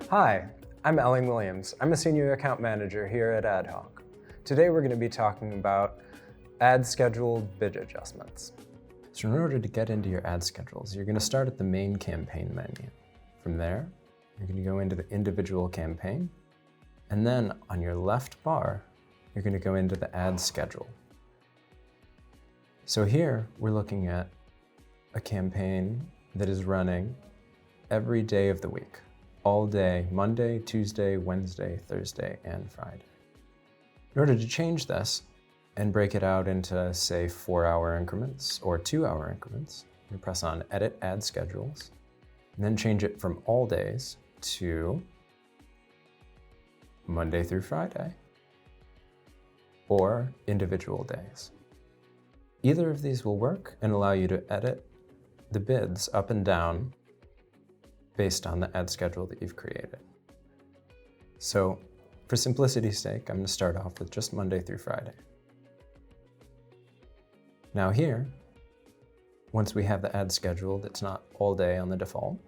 Hi, I'm Elling Williams. I'm a Senior Account Manager here at AdHawk. Today we're going to be talking about ad scheduled bid adjustments. So in order to get into your ad schedules, you're going to start at the main campaign menu. From there, you're going to go into the individual campaign, and then on your left bar, you're going to go into the ad schedule. So here we're looking at a campaign that is running every day of the week. All day, Monday, Tuesday, Wednesday, Thursday, and Friday. In order to change this and break it out into, say, 4-hour increments or 2-hour increments, you press on Edit Ad Schedules, and then change it from all days to Monday through Friday, or individual days. Either of these will work and allow you to edit the bids up and down based on the ad schedule that you've created. So for simplicity's sake, I'm going to start off with just Monday through Friday. Now here, once we have the ad schedule that's not all day on the default,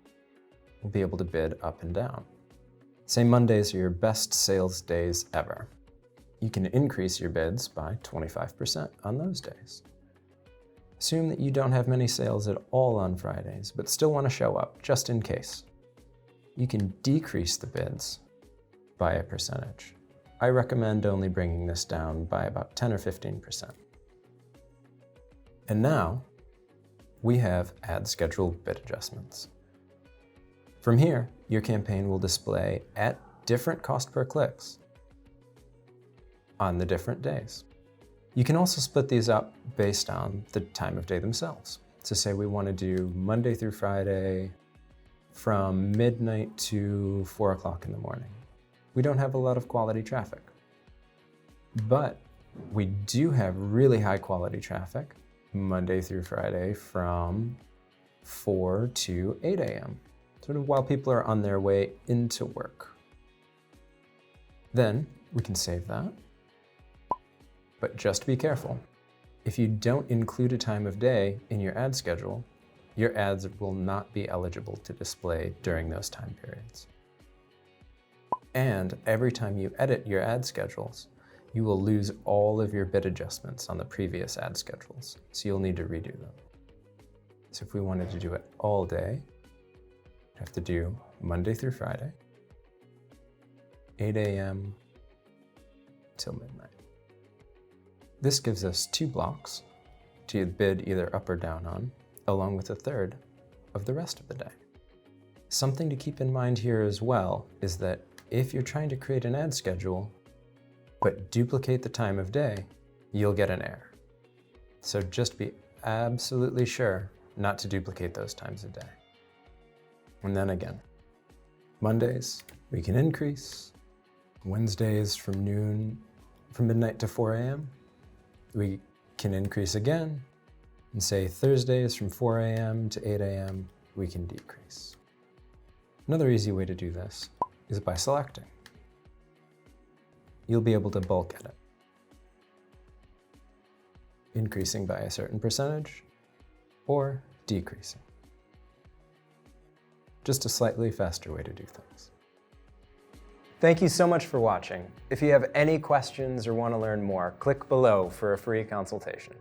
we'll be able to bid up and down. Say Mondays are your best sales days ever. You can increase your bids by 25% on those days. Assume that you don't have many sales at all on Fridays, but still want to show up, just in case. You can decrease the bids by a percentage. I recommend only bringing this down by about 10 or 15%. And now, we have ad scheduled bid adjustments. From here, your campaign will display at different cost per clicks on the different days. You can also split these up based on the time of day themselves. So say we want to do Monday through Friday from midnight to 4 o'clock in the morning. We don't have a lot of quality traffic, but we do have really high quality traffic Monday through Friday from 4 to 8 a.m., sort of while people are on their way into work. Then we can save that. But just be careful. If you don't include a time of day in your ad schedule, your ads will not be eligible to display during those time periods. And every time you edit your ad schedules, you will lose all of your bid adjustments on the previous ad schedules, so you'll need to redo them. So if we wanted to do it all day, we'd have to do Monday through Friday, 8 a.m. till midnight. This gives us 2 blocks to bid either up or down on, along with a third of the rest of the day. Something to keep in mind here as well is that if you're trying to create an ad schedule, but duplicate the time of day, you'll get an error. So just be absolutely sure not to duplicate those times of day. And then again, Mondays, we can increase. Wednesdays from midnight to 4 a.m., we can increase again, and say Thursdays from 4 a.m. to 8 a.m., we can decrease. Another easy way to do this is by selecting. You'll be able to bulk edit, increasing by a certain percentage or decreasing. Just a slightly faster way to do things. Thank you so much for watching. If you have any questions or want to learn more, click below for a free consultation.